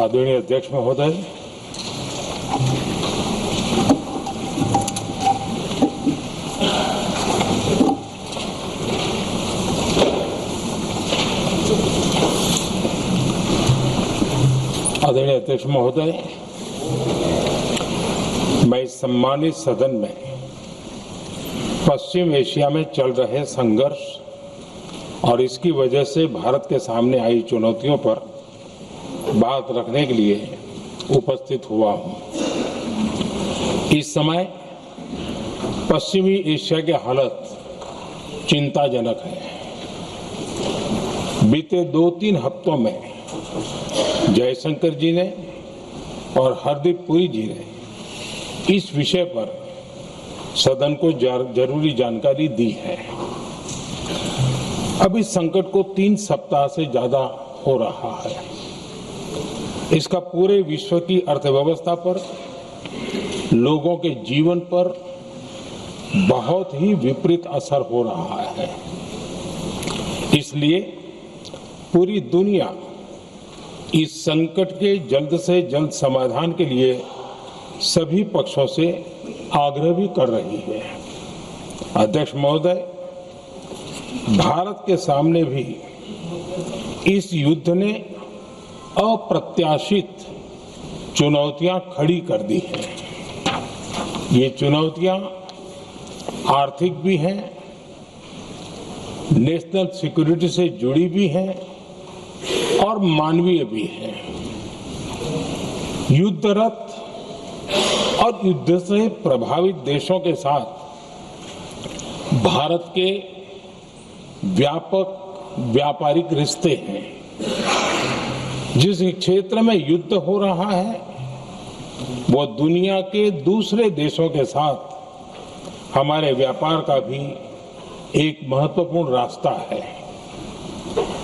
आदरणीय अध्यक्ष महोदय, आदरणीय अध्यक्ष महोदय, मैं इस सम्मानित सदन में पश्चिम एशिया में चल रहे संघर्ष और इसकी वजह से भारत के सामने आई चुनौतियों पर बात रखने के लिए उपस्थित हुआ हूं। इस समय पश्चिमी एशिया की हालत चिंताजनक है। बीते 2-3 हफ्तों में जयशंकर जी ने और हरदीप पुरी जी ने इस विषय पर सदन को जरूरी जानकारी दी है। अब इस संकट को 3 सप्ताह से ज्यादा हो रहा है। इसका पूरे विश्व की अर्थव्यवस्था पर, लोगों के जीवन पर बहुत ही विपरीत असर हो रहा है। इसलिए पूरी दुनिया इस संकट के जल्द से जल्द समाधान के लिए सभी पक्षों से आग्रह भी कर रही है। अध्यक्ष महोदय, भारत के सामने भी इस युद्ध ने अप्रत्याशित चुनौतियां खड़ी कर दी हैं। ये चुनौतियां आर्थिक भी हैं, नेशनल सिक्योरिटी से जुड़ी भी हैं और मानवीय भी हैं। युद्धरत और युद्ध से प्रभावित देशों के साथ भारत के व्यापक व्यापारिक रिश्ते हैं। जिस क्षेत्र में युद्ध हो रहा है वो दुनिया के दूसरे देशों के साथ हमारे व्यापार का भी एक महत्वपूर्ण रास्ता है।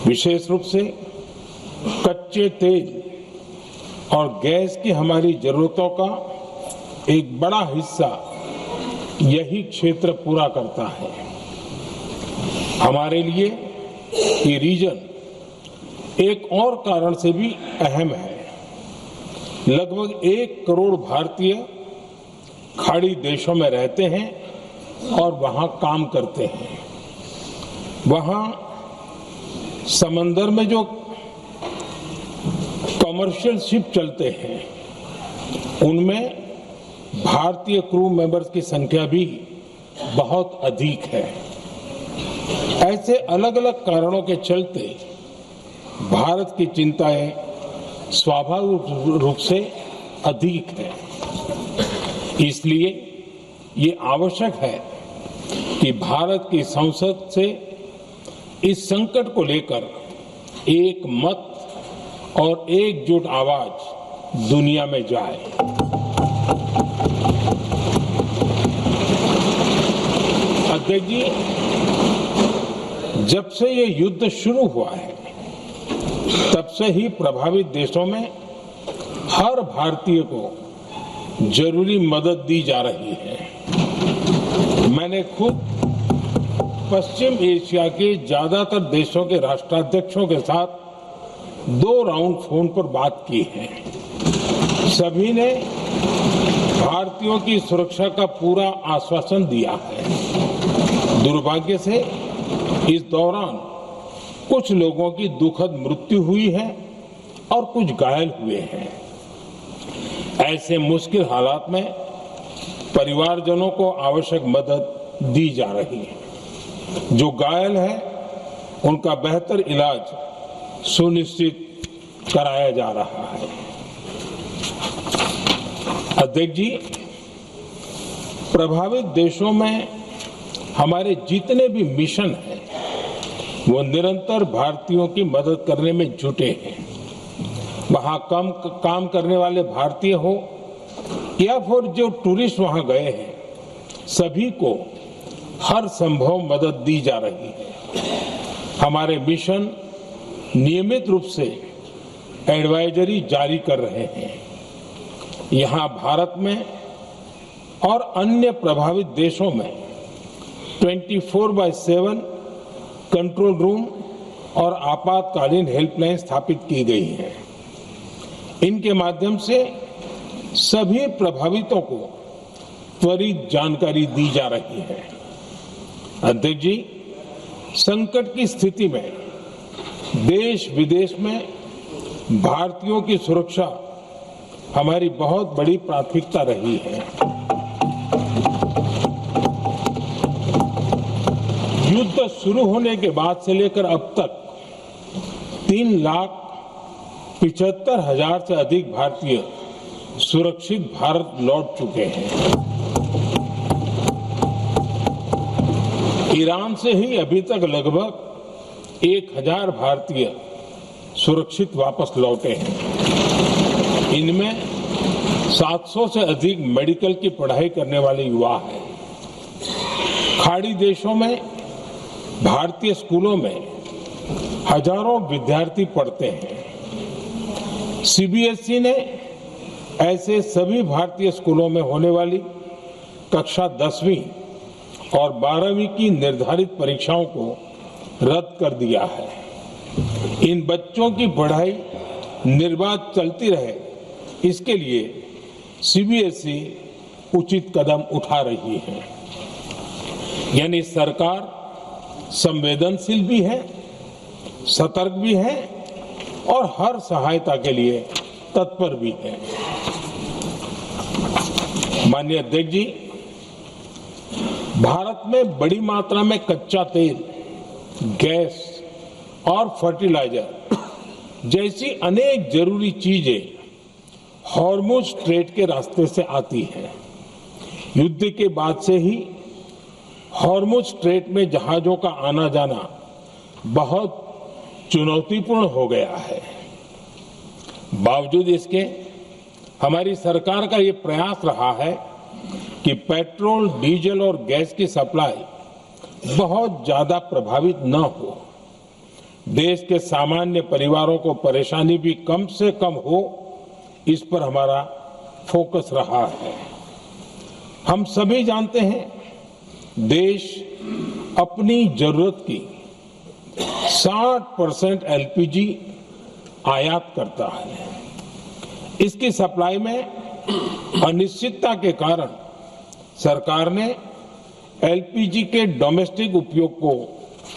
विशेष रूप से कच्चे तेल और गैस की हमारी जरूरतों का एक बड़ा हिस्सा यही क्षेत्र पूरा करता है। हमारे लिए ये रीजन एक और कारण से भी अहम है। लगभग 1 करोड़ भारतीय खाड़ी देशों में रहते हैं और वहां काम करते हैं। वहां समंदर में जो कमर्शियल शिप चलते हैं उनमें भारतीय क्रू मेंबर्स की संख्या भी बहुत अधिक है। ऐसे अलग अलग कारणों के चलते भारत की चिंताएं स्वाभाविक रूप से अधिक है। इसलिए ये आवश्यक है कि भारत की संसद से इस संकट को लेकर एक मत और एकजुट आवाज दुनिया में जाए। अध्यक्ष जी, जब से ये युद्ध शुरू हुआ है तब से ही प्रभावित देशों में हर भारतीय को जरूरी मदद दी जा रही है। मैंने खुद पश्चिम एशिया के ज्यादातर देशों के राष्ट्राध्यक्षों के साथ 2 राउंड फोन पर बात की है। सभी ने भारतीयों की सुरक्षा का पूरा आश्वासन दिया है। दुर्भाग्य से इस दौरान कुछ लोगों की दुखद मृत्यु हुई है और कुछ घायल हुए हैं। ऐसे मुश्किल हालात में परिवारजनों को आवश्यक मदद दी जा रही है। जो घायल है उनका बेहतर इलाज सुनिश्चित कराया जा रहा है। अध्यक्ष जी, प्रभावित देशों में हमारे जितने भी मिशन हैं वो निरंतर भारतीयों की मदद करने में जुटे हैं। वहां काम करने वाले भारतीय हो या फिर जो टूरिस्ट वहां गए हैं, सभी को हर संभव मदद दी जा रही है। हमारे मिशन नियमित रूप से एडवाइजरी जारी कर रहे हैं। यहां भारत में और अन्य प्रभावित देशों में 24/7 कंट्रोल रूम और आपातकालीन हेल्पलाइन स्थापित की गई है। इनके माध्यम से सभी प्रभावितों को त्वरित जानकारी दी जा रही है। अध्यक्ष जी, संकट की स्थिति में देश विदेश में भारतीयों की सुरक्षा हमारी बहुत बड़ी प्राथमिकता रही है। युद्ध शुरू होने के बाद से लेकर अब तक 3,75,000 से अधिक भारतीय सुरक्षित भारत लौट चुके हैं। ईरान से ही अभी तक लगभग 1,000 भारतीय सुरक्षित वापस लौटे हैं। इनमें 700 से अधिक मेडिकल की पढ़ाई करने वाले युवा हैं। खाड़ी देशों में भारतीय स्कूलों में हजारों विद्यार्थी पढ़ते हैं। सीबीएसई ने ऐसे सभी भारतीय स्कूलों में होने वाली कक्षा 10वीं और 12वीं की निर्धारित परीक्षाओं को रद्द कर दिया है। इन बच्चों की पढ़ाई निर्बाध चलती रहे, इसके लिए सीबीएसई उचित कदम उठा रही है। यानी सरकार संवेदनशील भी है, सतर्क भी है और हर सहायता के लिए तत्पर भी है। माननीय अध्यक्ष जी, भारत में बड़ी मात्रा में कच्चा तेल, गैस और फर्टिलाइजर जैसी अनेक जरूरी चीजें हॉर्मुज स्ट्रेट के रास्ते से आती हैं। युद्ध के बाद से ही हॉर्मुज स्ट्रेट में जहाजों का आना जाना बहुत चुनौतीपूर्ण हो गया है। बावजूद इसके हमारी सरकार का ये प्रयास रहा है कि पेट्रोल, डीजल और गैस की सप्लाई बहुत ज्यादा प्रभावित न हो। देश के सामान्य परिवारों को परेशानी भी कम से कम हो, इस पर हमारा फोकस रहा है। हम सभी जानते हैं, देश अपनी जरूरत की 60% एलपीजी आयात करता है। इसकी सप्लाई में अनिश्चितता के कारण सरकार ने एलपीजी के डोमेस्टिक उपयोग को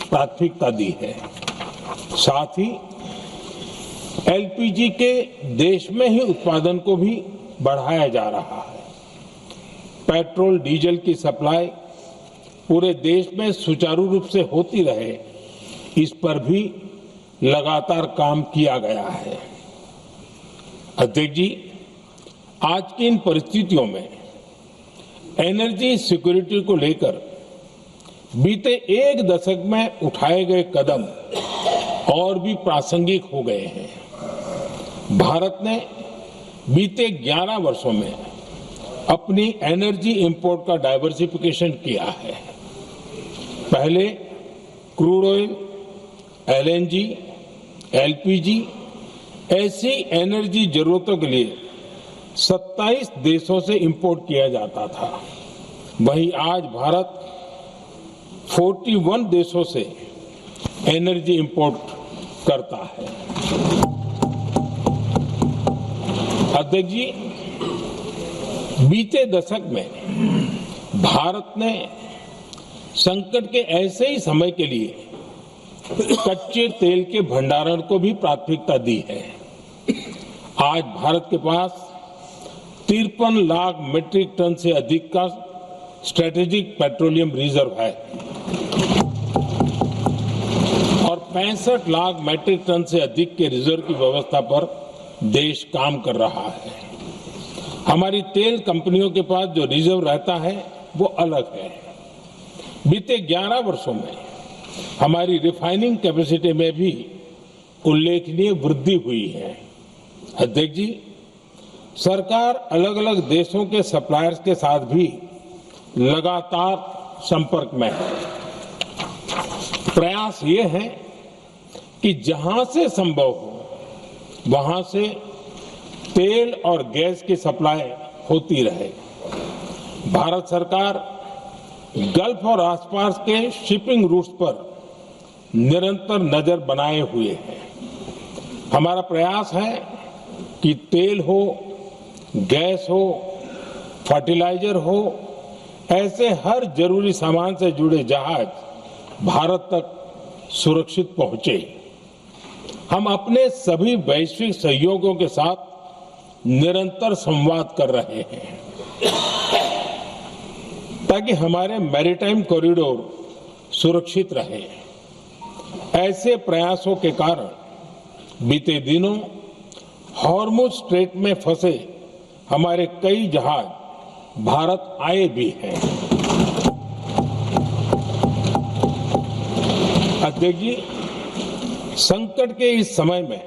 प्राथमिकता दी है। साथ ही एलपीजी के देश में ही उत्पादन को भी बढ़ाया जा रहा है। पेट्रोल, डीजल की सप्लाई पूरे देश में सुचारू रूप से होती रहे, इस पर भी लगातार काम किया गया है। अध्यक्ष जी, आज की इन परिस्थितियों में एनर्जी सिक्योरिटी को लेकर बीते एक दशक में उठाए गए कदम और भी प्रासंगिक हो गए हैं। भारत ने बीते 11 वर्षों में अपनी एनर्जी इंपोर्ट का डाइवर्सिफिकेशन किया है। पहले क्रूड ऑयल, एलएनजी, एलपीजी ऐसी एनर्जी जरूरतों के लिए 27 देशों से इंपोर्ट किया जाता था। वहीं आज भारत 41 देशों से एनर्जी इंपोर्ट करता है। अध्यक्ष जी, बीते दशक में भारत ने संकट के ऐसे ही समय के लिए कच्चे तेल के भंडारण को भी प्राथमिकता दी है। आज भारत के पास 53 लाख मीट्रिक टन से अधिक का स्ट्रेटेजिक पेट्रोलियम रिजर्व है और 65 लाख मीट्रिक टन से अधिक के रिजर्व की व्यवस्था पर देश काम कर रहा है। हमारी तेल कंपनियों के पास जो रिजर्व रहता है वो अलग है। बीते 11 वर्षों में हमारी रिफाइनिंग कैपेसिटी में भी उल्लेखनीय वृद्धि हुई है। अध्यक्ष जी, सरकार अलग अलग देशों के सप्लायर्स के साथ भी लगातार संपर्क में है। प्रयास ये है कि जहां से संभव हो वहां से तेल और गैस की सप्लाई होती रहे। भारत सरकार गल्फ और आसपास के शिपिंग रूट्स पर निरंतर नजर बनाए हुए है। हमारा प्रयास है कि तेल हो, गैस हो, फर्टिलाइजर हो, ऐसे हर जरूरी सामान से जुड़े जहाज भारत तक सुरक्षित पहुंचे। हम अपने सभी वैश्विक सहयोगियों के साथ निरंतर संवाद कर रहे हैं ताकि हमारे मैरीटाइम कॉरिडोर सुरक्षित रहे। ऐसे प्रयासों के कारण बीते दिनों हॉर्मुज स्ट्रेट में फंसे हमारे कई जहाज भारत आए भी हैं। अध्यक्ष जी, संकट के इस समय में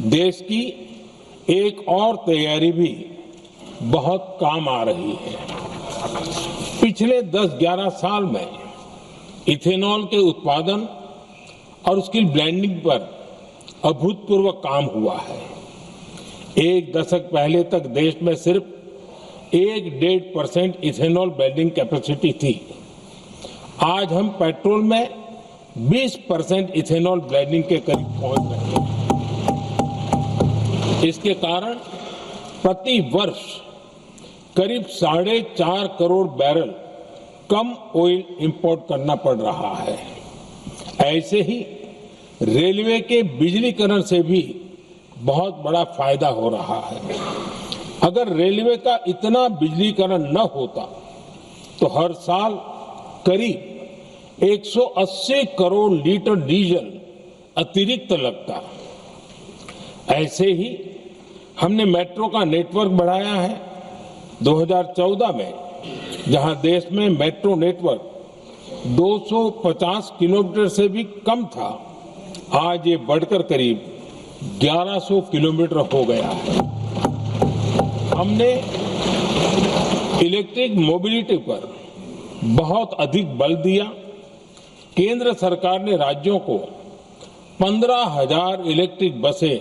देश की एक और तैयारी भी बहुत काम आ रही है। पिछले 10-11 साल में इथेनॉल के उत्पादन और उसकी ब्लेंडिंग पर अभूतपूर्व काम हुआ है। एक दशक पहले तक देश में सिर्फ 1-1.5% इथेनॉल ब्लेंडिंग कैपेसिटी थी। आज हम पेट्रोल में 20% इथेनॉल ब्लेंडिंग के करीब पहुंच रहे हैं। इसके कारण प्रति वर्ष करीब 4.5 करोड़ बैरल कम ऑयल इंपोर्ट करना पड़ रहा है। ऐसे ही रेलवे के बिजलीकरण से भी बहुत बड़ा फायदा हो रहा है। अगर रेलवे का इतना बिजलीकरण न होता तो हर साल करीब 180 करोड़ लीटर डीजल अतिरिक्त लगता। ऐसे ही हमने मेट्रो का नेटवर्क बढ़ाया है। 2014 में जहां देश में मेट्रो नेटवर्क 250 किलोमीटर से भी कम था, आज ये बढ़कर करीब 1100 किलोमीटर हो गया है। हमने इलेक्ट्रिक मोबिलिटी पर बहुत अधिक बल दिया। केंद्र सरकार ने राज्यों को 15,000 इलेक्ट्रिक बसें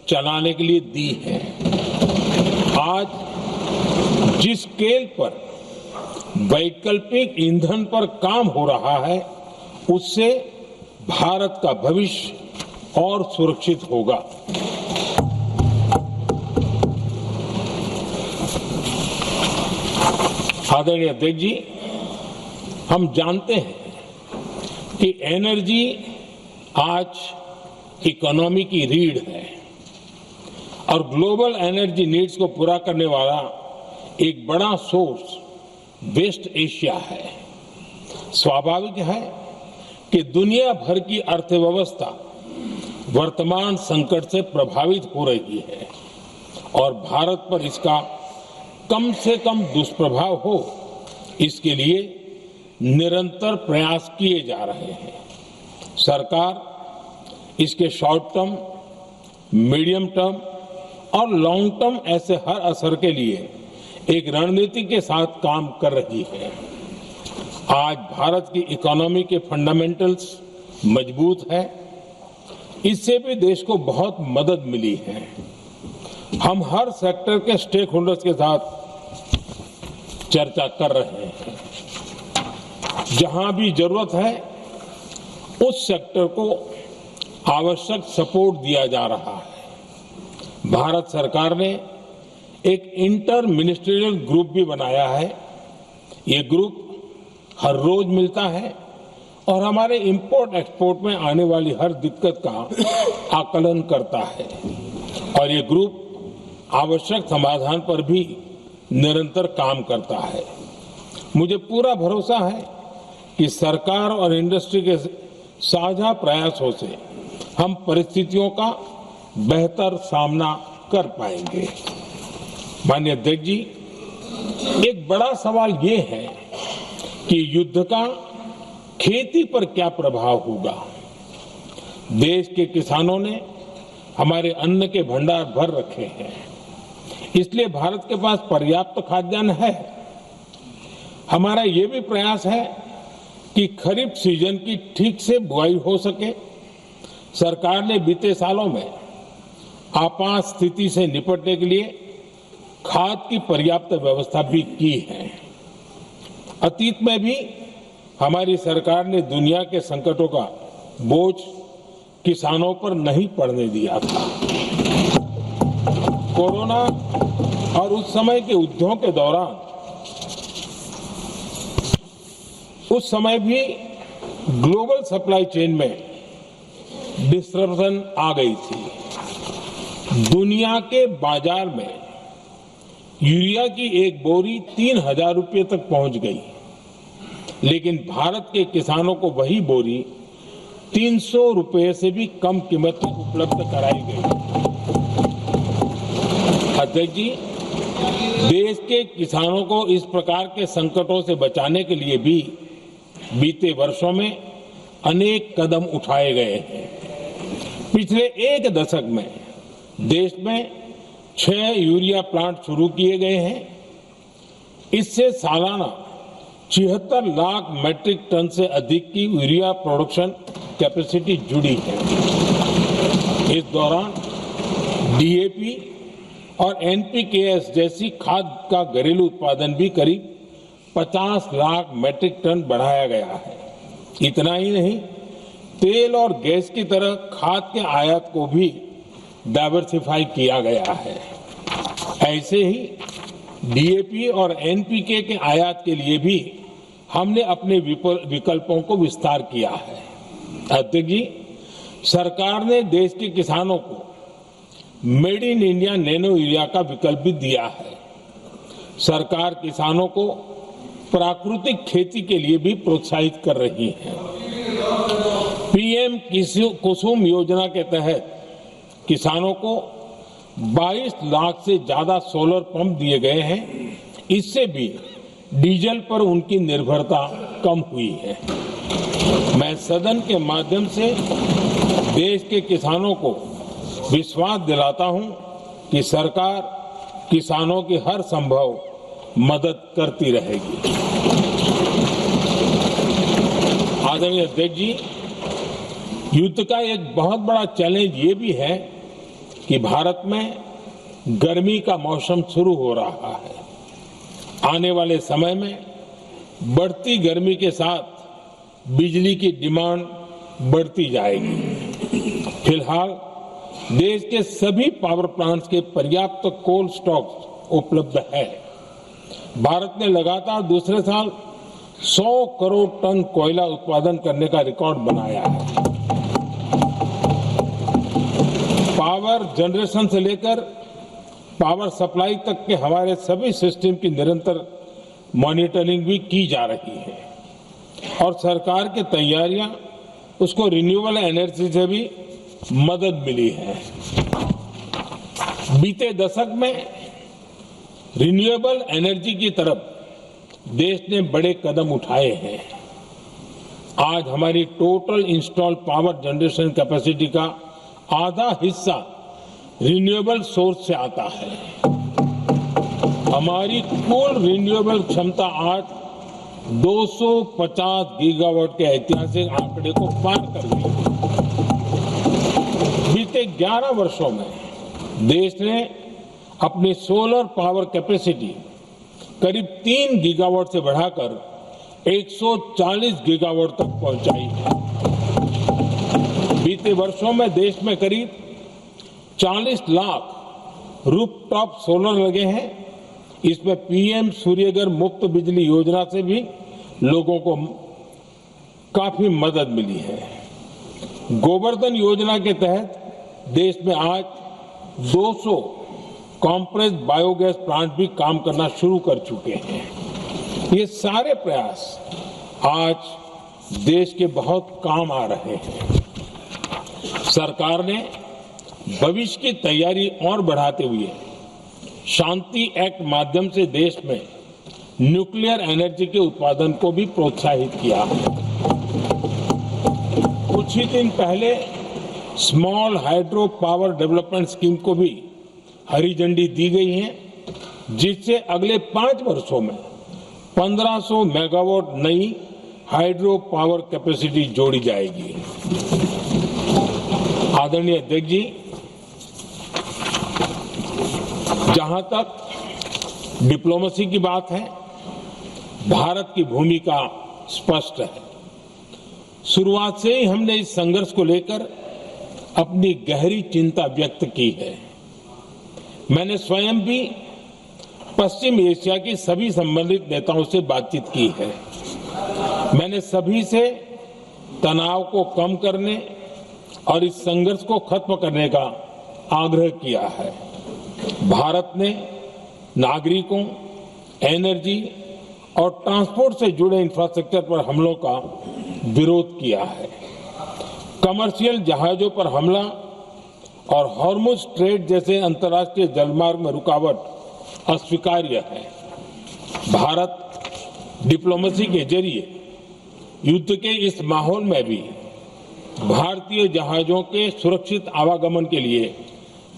चलाने के लिए दी हैं। आज जिस स्केल पर वैकल्पिक ईंधन पर काम हो रहा है, उससे भारत का भविष्य और सुरक्षित होगा। आदरणीय अध्यक्ष जी, हम जानते हैं कि एनर्जी आज इकोनॉमी की रीढ़ है और ग्लोबल एनर्जी नीड्स को पूरा करने वाला एक बड़ा सोर्स वेस्ट एशिया है। स्वाभाविक है कि दुनिया भर की अर्थव्यवस्था वर्तमान संकट से प्रभावित हो रही है और भारत पर इसका कम से कम दुष्प्रभाव हो, इसके लिए निरंतर प्रयास किए जा रहे हैं। सरकार इसके शॉर्ट टर्म, मीडियम टर्म और लॉन्ग टर्म ऐसे हर असर के लिए एक रणनीति के साथ काम कर रही है। आज भारत की इकोनॉमी के फंडामेंटल्स मजबूत है। इससे भी देश को बहुत मदद मिली है। हम हर सेक्टर के स्टेक होल्डर्स के साथ चर्चा कर रहे हैं। जहां भी जरूरत है उस सेक्टर को आवश्यक सपोर्ट दिया जा रहा है। भारत सरकार ने एक इंटर मिनिस्ट्रियल ग्रुप भी बनाया है। ये ग्रुप हर रोज मिलता है और हमारे इंपोर्ट एक्सपोर्ट में आने वाली हर दिक्कत का आकलन करता है और ये ग्रुप आवश्यक समाधान पर भी निरंतर काम करता है। मुझे पूरा भरोसा है कि सरकार और इंडस्ट्री के साझा प्रयासों से हम परिस्थितियों का बेहतर सामना कर पाएंगे। माननीय अध्यक्ष जी, एक बड़ा सवाल ये है कि युद्ध का खेती पर क्या प्रभाव होगा। देश के किसानों ने हमारे अन्न के भंडार भर रखे हैं, इसलिए भारत के पास पर्याप्त खाद्यान्न है। हमारा ये भी प्रयास है कि खरीफ सीजन की ठीक से बुआई हो सके। सरकार ने बीते सालों में आपात स्थिति से निपटने के लिए खाद की पर्याप्त व्यवस्था भी की है। अतीत में भी हमारी सरकार ने दुनिया के संकटों का बोझ किसानों पर नहीं पड़ने दिया था। कोरोना और उस समय के युद्धों के दौरान उस समय भी ग्लोबल सप्लाई चेन में डिस्ट्रप्शन आ गई थी। दुनिया के बाजार में यूरिया की एक बोरी 3,000 रुपये तक पहुंच गई, लेकिन भारत के किसानों को वही बोरी 300 रुपये से भी कम कीमत में उपलब्ध कराई गई। अध्यक्ष जी, देश के किसानों को इस प्रकार के संकटों से बचाने के लिए भी बीते वर्षों में अनेक कदम उठाए गए हैं। पिछले एक दशक में देश में 6 यूरिया प्लांट शुरू किए गए हैं। इससे सालाना 76 लाख मैट्रिक टन से अधिक की यूरिया प्रोडक्शन कैपेसिटी जुड़ी है। इस दौरान डीएपी और एनपीकेएस जैसी खाद का घरेलू उत्पादन भी करीब 50 लाख मैट्रिक टन बढ़ाया गया है। इतना ही नहीं, तेल और गैस की तरह खाद के आयात को भी डाइवर्सिफाई किया गया है। ऐसे ही डीएपी और एनपीके के आयात के लिए भी हमने अपने विकल्पों को विस्तार किया है। अध्यक्ष जी, सरकार ने देश के किसानों को made in India nano urea का विकल्प भी दिया है। सरकार किसानों को प्राकृतिक खेती के लिए भी प्रोत्साहित कर रही है। पीएम कुसुम योजना के तहत किसानों को 22 लाख से ज्यादा सोलर पंप दिए गए हैं। इससे भी डीजल पर उनकी निर्भरता कम हुई है। मैं सदन के माध्यम से देश के किसानों को विश्वास दिलाता हूं कि सरकार किसानों की हर संभव मदद करती रहेगी। आदरणीय अध्यक्ष जी, युद्ध का एक बहुत बड़ा चैलेंज ये भी है कि भारत में गर्मी का मौसम शुरू हो रहा है। आने वाले समय में बढ़ती गर्मी के साथ बिजली की डिमांड बढ़ती जाएगी। फिलहाल देश के सभी पावर प्लांट्स के पर्याप्त कोल स्टॉक उपलब्ध है। भारत ने लगातार दूसरे साल 100 करोड़ टन कोयला उत्पादन करने का रिकॉर्ड बनाया है। पावर जनरेशन से लेकर पावर सप्लाई तक के हमारे सभी सिस्टम की निरंतर मॉनिटरिंग भी की जा रही है और सरकार की तैयारियां उसको रिन्यूएबल एनर्जी से भी मदद मिली है। बीते दशक में रिन्यूएबल एनर्जी की तरफ देश ने बड़े कदम उठाए हैं। आज हमारी total install power generation capacity का आधा हिस्सा रिन्यूएबल सोर्स से आता है। हमारी कुल रिन्यूएबल क्षमता आज 250 गीगावाट के ऐतिहासिक आंकड़े को पार कर गई। बीते 11 वर्षों में देश ने अपनी सोलर पावर कैपेसिटी करीब 3 गीगावाट से बढ़ाकर 140 गीगावाट तक पहुंचाई है। बीते वर्षों में देश में करीब 40 लाख रूफटॉप सोलर लगे हैं। इसमें पीएम सूर्यघर मुफ्त बिजली योजना से भी लोगों को काफी मदद मिली है। गोवर्धन योजना के तहत देश में आज 200 कॉम्प्रेस बायोगैस प्लांट भी काम करना शुरू कर चुके हैं। ये सारे प्रयास आज देश के बहुत काम आ रहे हैं। सरकार ने भविष्य की तैयारी और बढ़ाते हुए शांति एक्ट माध्यम से देश में न्यूक्लियर एनर्जी के उत्पादन को भी प्रोत्साहित किया है। कुछ ही दिन पहले small hydro power development scheme को भी हरी झंडी दी गई है, जिससे अगले 5 वर्षों में 1500 मेगावाट नई हाइड्रो पावर कैपेसिटी जोड़ी जाएगी। आदरणीय अध्यक्ष जी, जहां तक डिप्लोमेसी की बात है, भारत की भूमिका स्पष्ट है। शुरुआत से ही हमने इस संघर्ष को लेकर अपनी गहरी चिंता व्यक्त की है। मैंने स्वयं भी पश्चिम एशिया की सभी संबंधित नेताओं से बातचीत की है। मैंने सभी से तनाव को कम करने और इस संघर्ष को खत्म करने का आग्रह किया है। भारत ने नागरिकों, एनर्जी और ट्रांसपोर्ट से जुड़े इंफ्रास्ट्रक्चर पर हमलों का विरोध किया है। कमर्शियल जहाजों पर हमला और हॉर्मुज स्ट्रेट जैसे अंतर्राष्ट्रीय जलमार्ग में रुकावट अस्वीकार्य है। भारत डिप्लोमेसी के जरिए युद्ध के इस माहौल में भी भारतीय जहाजों के सुरक्षित आवागमन के लिए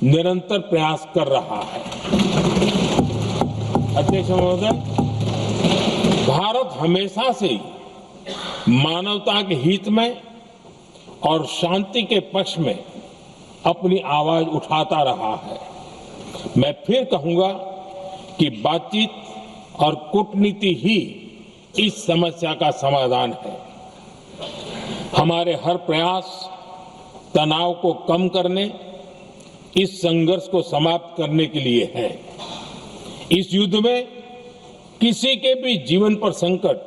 निरंतर प्रयास कर रहा है। अध्यक्ष महोदय, भारत हमेशा से ही मानवता के हित में और शांति के पक्ष में अपनी आवाज उठाता रहा है। मैं फिर कहूंगा कि बातचीत और कूटनीति ही इस समस्या का समाधान है। हमारे हर प्रयास तनाव को कम करने, इस संघर्ष को समाप्त करने के लिए है। इस युद्ध में किसी के भी जीवन पर संकट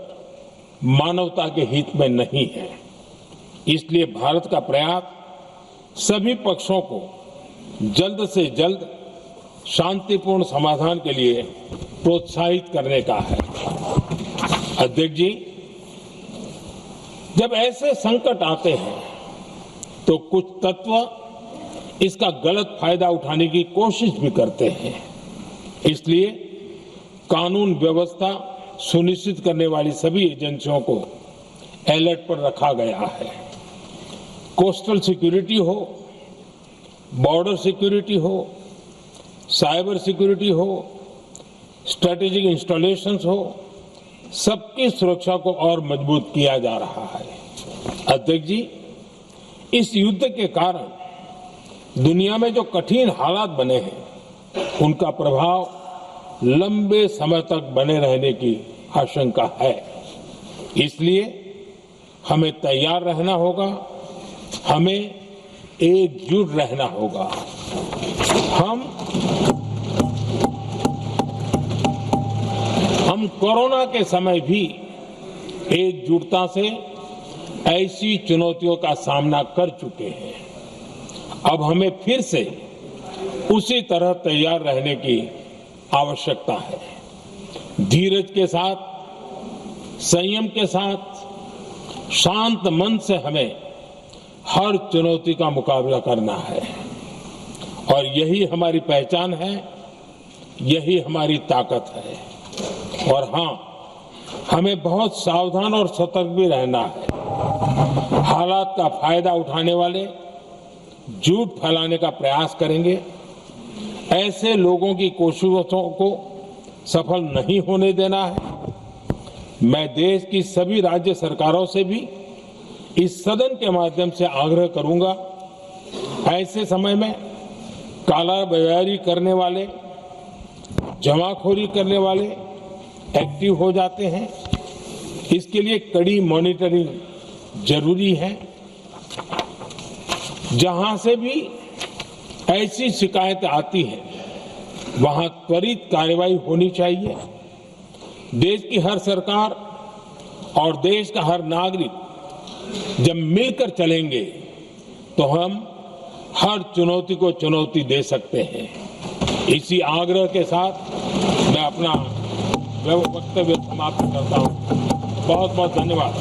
मानवता के हित में नहीं है। इसलिए भारत का प्रयास सभी पक्षों को जल्द से जल्द शांतिपूर्ण समाधान के लिए प्रोत्साहित करने का है। अध्यक्ष जी, जब ऐसे संकट आते हैं तो कुछ तत्व इसका गलत फायदा उठाने की कोशिश भी करते हैं। इसलिए कानून व्यवस्था सुनिश्चित करने वाली सभी एजेंसियों को अलर्ट पर रखा गया है। कोस्टल सिक्योरिटी हो, बॉर्डर सिक्योरिटी हो, साइबर सिक्योरिटी हो, स्ट्रेटेजिक इंस्टॉलेशंस हो, सबकी सुरक्षा को और मजबूत किया जा रहा है। अध्यक्ष जी, इस युद्ध के कारण दुनिया में जो कठिन हालात बने हैं, उनका प्रभाव लंबे समय तक बने रहने की आशंका है। इसलिए हमें तैयार रहना होगा, हमें एकजुट रहना होगा। हम कोरोना के समय भी एकजुटता से ऐसी चुनौतियों का सामना कर चुके हैं। अब हमें फिर से उसी तरह तैयार रहने की आवश्यकता है। धीरज के साथ, संयम के साथ, शांत मन से हमें हर चुनौती का मुकाबला करना है और यही हमारी पहचान है, यही हमारी ताकत है। और हाँ, हमें बहुत सावधान और सतर्क भी रहना है। हालात का फायदा उठाने वाले झूठ फैलाने का प्रयास करेंगे, ऐसे लोगों की कोशिशों को सफल नहीं होने देना है। मैं देश की सभी राज्य सरकारों से भी इस सदन के माध्यम से आग्रह करूंगा, ऐसे समय में कालाबाजारी करने वाले, जमाखोरी करने वाले एक्टिव हो जाते हैं। इसके लिए कड़ी मॉनिटरिंग जरूरी है। जहां से भी ऐसी शिकायतें आती हैं, वहां त्वरित कार्रवाई होनी चाहिए। देश की हर सरकार और देश का हर नागरिक जब मिलकर चलेंगे तो हम हर चुनौती को चुनौती दे सकते हैं। इसी आग्रह के साथ मैं अपना वक्तव्य समाप्त करता हूं। बहुत बहुत धन्यवाद।